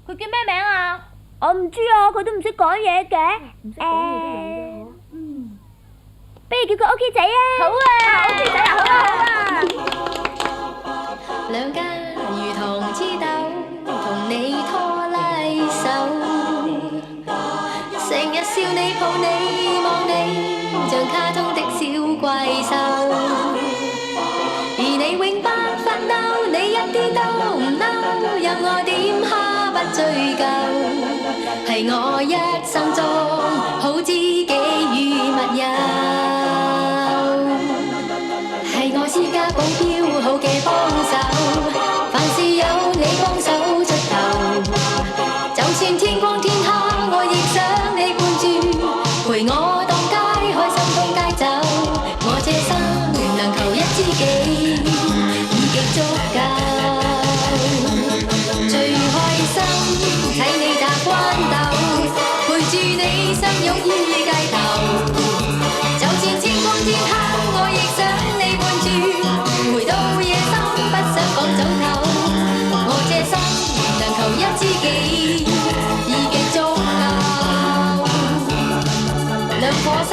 佢叫咩名啊？我唔知啊，佢都唔識講嘢嘅。唔識講嘢都有啫，不如叫佢 OK 仔啊！好啊，OK 仔啊，好啊，好啊。兩家如同枝豆，同你拖拉手，成日笑你抱你望你，像卡通的小怪獸。而你永不發嬲，你一啲都唔嬲，任我點蝦不追究，係我一生中好知己與密友，係我私家保鏢好嘅幫手，凡事有你幫手出頭，就算天光天黑我亦想你伴住，陪我當街開心通街走，我這生能求一知己已極足夠，最開心睇你打關鬥，陪住你相擁於街頭，就算天光天黑我亦想你伴住，陪到夜深不想講早唞，我這心能求一知己已極足夠，兩顆心